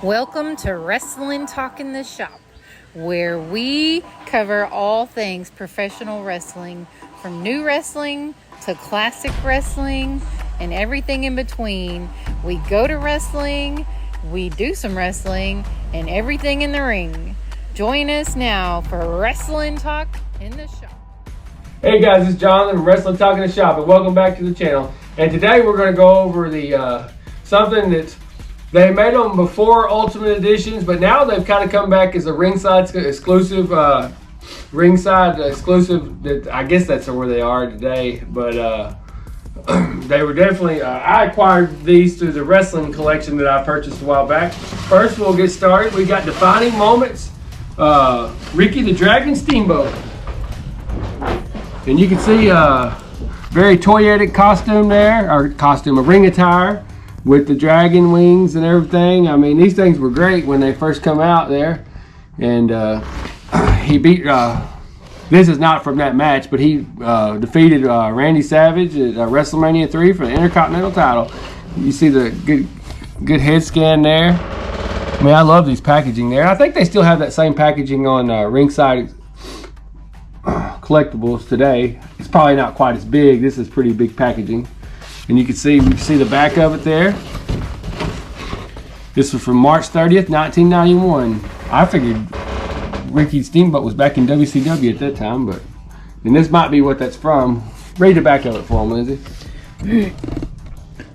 Welcome to Wrestling Talk in the Shop, where we cover all things professional wrestling, from new wrestling to classic wrestling and everything in between. We go to wrestling, we do some wrestling, and everything in the ring. Join us now for Wrestling Talk in the Shop. Hey guys, it's Jonathan from Wrestling Talk in the Shop, and welcome back to the channel. And today we're going to go over the something that they made them before Ultimate Editions, but now they've kind of come back as a ringside exclusive. That I guess that's where they are today. But they were definitely. I acquired these through the wrestling collection that I purchased a while back. First, we'll get started. We got Defining Moments, Ricky the Dragon Steamboat. And you can see very toyetic costume there, or a ring attire with the dragon wings and everything. I mean, these things were great when they first come out there. And he beat, this is not from that match, but he defeated Randy Savage at WrestleMania 3 for the Intercontinental title. You see the good head scan there. I mean, I love these packaging there. I think they still have that same packaging on Ringside Collectibles today. It's probably not quite as big. This is pretty big packaging, and you can see the back of it there. This was from March 30th, 1991. I figured Ricky Steamboat was back in WCW at that time, but and this might be what that's from. Read the back of it for him, Lindsay.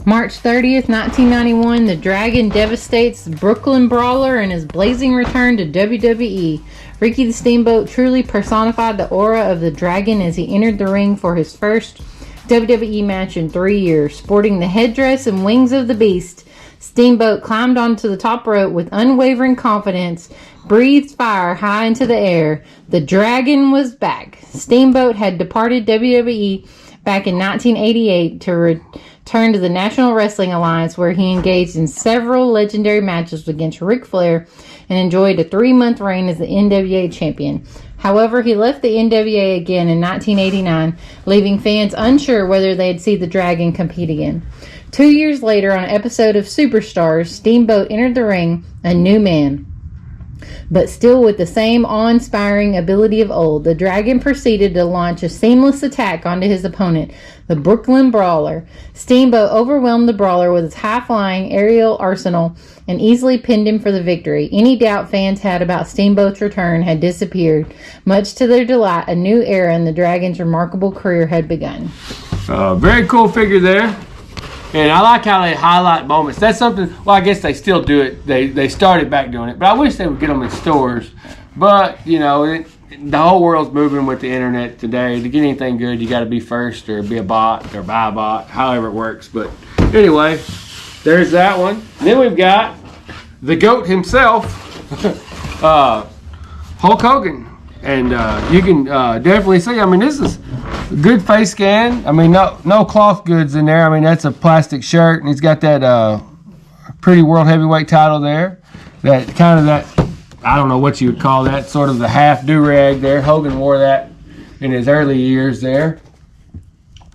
March 30th, 1991, the Dragon devastates Brooklyn Brawler in his blazing return to WWE. Ricky the Steamboat truly personified the aura of the Dragon as he entered the ring for his first WWE match in 3 years. Sporting the headdress and wings of the beast, Steamboat climbed onto the top rope with unwavering confidence, breathed fire high into the air. The Dragon was back. Steamboat had departed WWE back in 1988 to return to the National Wrestling Alliance, where he engaged in several legendary matches against Ric Flair and enjoyed a 3-month reign as the NWA champion. However, he left the NWA again in 1989, leaving fans unsure whether they'd see the Dragon compete again. 2 years later, on an episode of Superstars, Steamboat entered the ring a new man, but still with the same awe-inspiring ability of old. The Dragon proceeded to launch a seamless attack onto his opponent, the Brooklyn Brawler. Steamboat overwhelmed the Brawler with his high-flying aerial arsenal and easily pinned him for the victory. Any doubt fans had about Steamboat's return had disappeared. Much to their delight, a new era in the Dragon's remarkable career had begun. Very cool figure there. And I like how they highlight moments. That's something, well, I guess they still do it. They started back doing it. But I wish they would get them in stores. But, you know, the whole world's moving with the internet today. To get anything good, you got to be first or be a bot or buy a bot, however it works. But anyway, there's that one. And then we've got the GOAT himself, Hulk Hogan. And you can definitely see, I mean, this is a good face scan. I mean, no cloth goods in there. I mean, that's a plastic shirt, and he's got that pretty world heavyweight title there. That kind of that, I don't know what you would call that, sort of the half do-rag there. Hogan wore that in his early years there.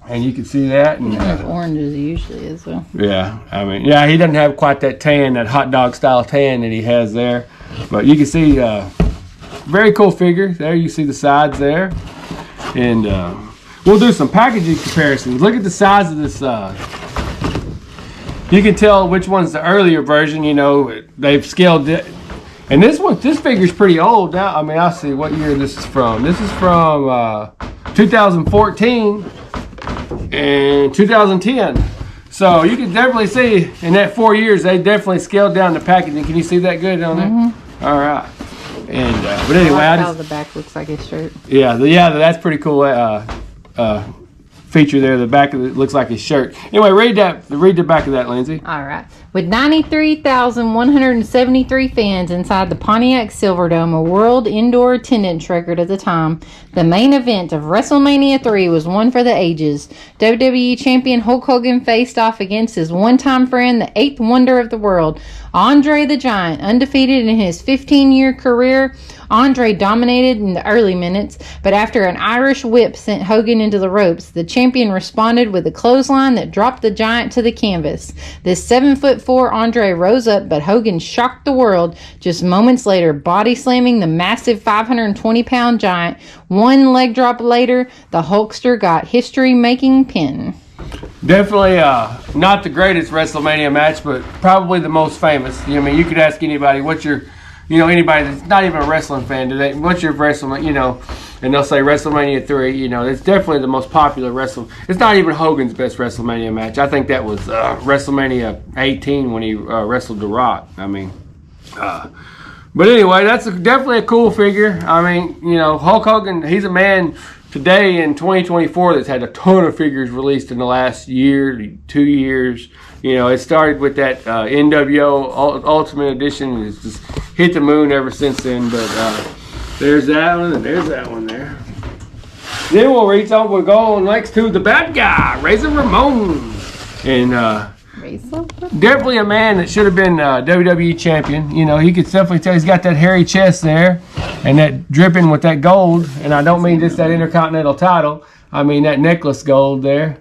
And you can see that. And as orange as he usually is, though. Yeah, I mean, yeah, he doesn't have quite that tan, that hot dog style tan that he has there. But you can see, very cool figure. There you see the sides there. And we'll do some packaging comparisons. Look at the size of this. You can tell which one's the earlier version. You know, they've scaled it. And this figure's pretty old now. I mean, I'll see what year this is from. This is from 2014 and 2010. So you can definitely see in that 4 years, they definitely scaled down the packaging. Can you see that good on there? Mm-hmm. All right. And but anyway, I like how the back looks like his shirt. Yeah, that's pretty cool. Feature there. The back of it looks like his shirt. Anyway, read the back of that, Lindsay. All right. With 93,173 fans inside the Pontiac Silverdome, a world indoor attendance record at the time, the main event of WrestleMania 3 was one for the ages. WWE Champion Hulk Hogan faced off against his one-time friend, the eighth wonder of the world, Andre the Giant. Undefeated in his 15-year career, Andre dominated in the early minutes, but after an Irish whip sent Hogan into the ropes, the champion responded with a clothesline that dropped the giant to the canvas. This 7'4" Andre rose up, but Hogan shocked the world just moments later, body slamming the massive 520-pound giant. One leg drop later, the Hulkster got history-making pin. Definitely not the greatest WrestleMania match, but probably the most famous. I mean, you could ask anybody, what's your, anybody that's not even a wrestling fan, what's your WrestleMania, and they'll say WrestleMania 3. It's definitely the most popular wrestling. It's not even Hogan's best WrestleMania match. I think that was WrestleMania 18 when he wrestled The Rock. I mean, but anyway, that's definitely a cool figure. I mean, Hulk Hogan, he's a man today in 2024 that's had a ton of figures released in the last year, 2 years. It started with that NWO Ultimate Edition, and it's just hit the moon ever since then. But there's that one, and there's that one there. Then we'll go on next to the bad guy, Razor Ramon. And definitely a man that should have been WWE champion. He could definitely tell he's got that hairy chest there and that dripping with that gold. And I don't mean just that Intercontinental title. I mean that necklace gold there.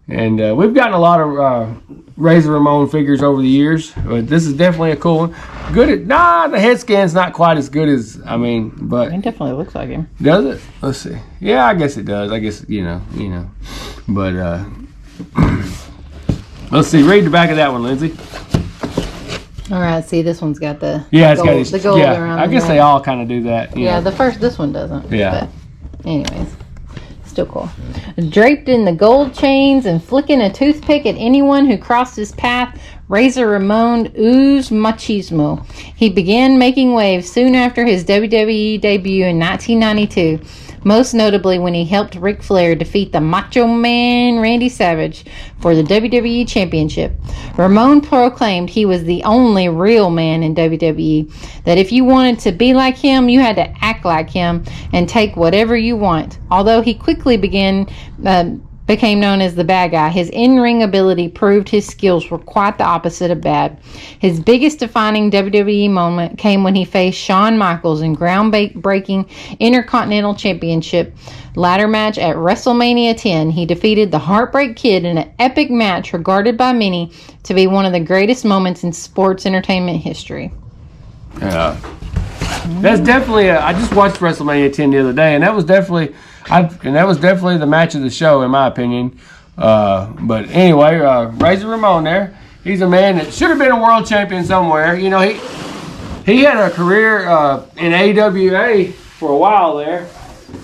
And we've gotten a lot of Razor Ramon figures over the years, but this is definitely a cool one. The head scan's not quite as good as, but it definitely looks like him. Does it? Let's see. Yeah, I guess it does. I guess but let's see. Read the back of that one, Lindsay. All right. See, this one's got the gold around. I guess they all kind of do that. This one doesn't. Yeah. But anyways. Still cool. Draped in the gold chains and flicking a toothpick at anyone who crossed his path, Razor Ramon oozed machismo. He began making waves soon after his WWE debut in 1992, most notably when he helped Ric Flair defeat the Macho Man Randy Savage for the WWE Championship. Ramon proclaimed he was the only real man in WWE, that if you wanted to be like him, you had to act like him and take whatever you want. Although he quickly became known as the bad guy, his in-ring ability proved his skills were quite the opposite of bad. His biggest defining WWE moment came when he faced Shawn Michaels in groundbreaking Intercontinental Championship ladder match at WrestleMania 10. He defeated the Heartbreak Kid in an epic match regarded by many to be one of the greatest moments in sports entertainment history. Yeah. That's definitely I just watched WrestleMania 10 the other day, and that was definitely the match of the show, in my opinion. But anyway, Razor Ramon there. He's a man that should have been a world champion somewhere. He had a career in AWA for a while there.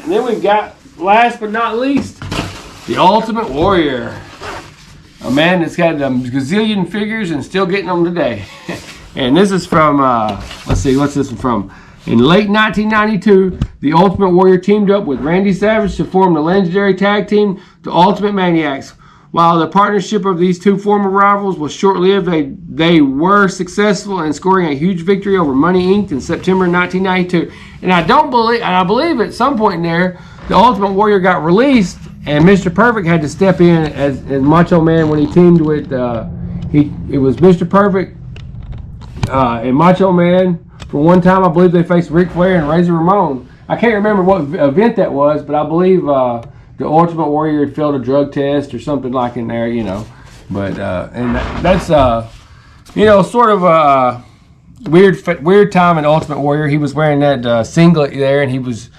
And then we've got, last but not least, the Ultimate Warrior. A man that's got a gazillion figures and still getting them today. And this is from, let's see, what's this one from? In late 1992, the Ultimate Warrior teamed up with Randy Savage to form the legendary tag team, the Ultimate Maniacs. While the partnership of these two former rivals was short-lived, they were successful in scoring a huge victory over Money Inc. in September 1992. And I believe at some point in there, the Ultimate Warrior got released, and Mr. Perfect had to step in as Macho Man when he teamed with, it was Mr. Perfect and Macho Man. For one time, I believe they faced Ric Flair and Razor Ramon. I can't remember what event that was, but I believe the Ultimate Warrior had failed a drug test or something like in there, But and that's sort of a weird time in Ultimate Warrior. He was wearing that singlet there, and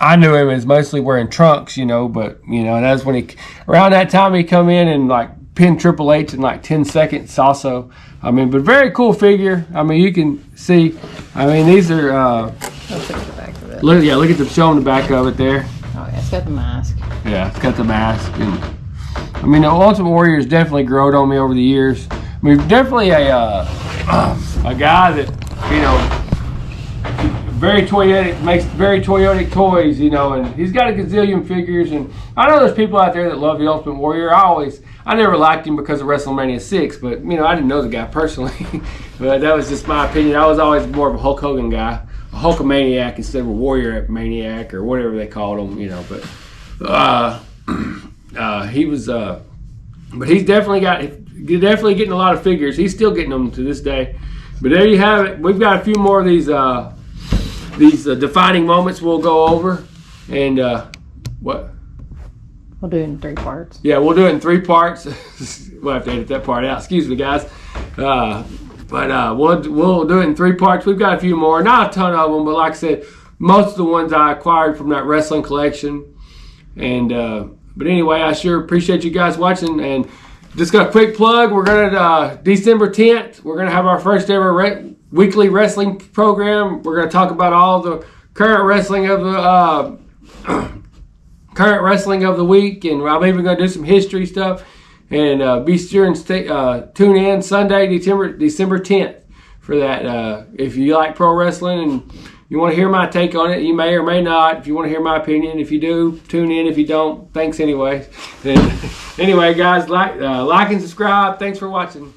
I knew him as mostly wearing trunks, But and that's when around that time he come in and pinned Triple H in 10 seconds also. But very cool figure. You can see. These are. Let's look at the back of it. Look at the showing the back of it there. Oh yeah, it's got the mask. Yeah, it's got the mask. And the Ultimate Warrior has definitely grown on me over the years. Definitely a guy that very toyetic, makes very toyetic toys, and he's got a gazillion figures. And I know there's people out there that love the Ultimate Warrior. I never liked him because of WrestleMania 6, but, I didn't know the guy personally. But that was just my opinion. I was always more of a Hulk Hogan guy, a Hulkamaniac instead of a Warrior Maniac or whatever they called him, But he was, but he's definitely getting a lot of figures. He's still getting them to this day. But there you have it. We've got a few more of these defining moments we'll go over. And what? We'll do it in 3 parts. Yeah, we'll do it in 3 parts. We'll have to edit that part out. Excuse me, guys. We'll do it in 3 parts. We've got a few more. Not a ton of them, but like I said, most of the ones I acquired from that wrestling collection. And but anyway, I sure appreciate you guys watching. And just got a quick plug. We're gonna December 10th. We're gonna have our first ever weekly wrestling program. We're gonna talk about all the current wrestling of the week, and I'm even gonna do some history stuff. And be sure and tune in Sunday, December 10th for that. If you like pro wrestling and you want to hear my take on it, you may or may not. If you want to hear my opinion, if you do, tune in. If you don't, thanks anyway. Anyway, guys, like and subscribe. Thanks for watching.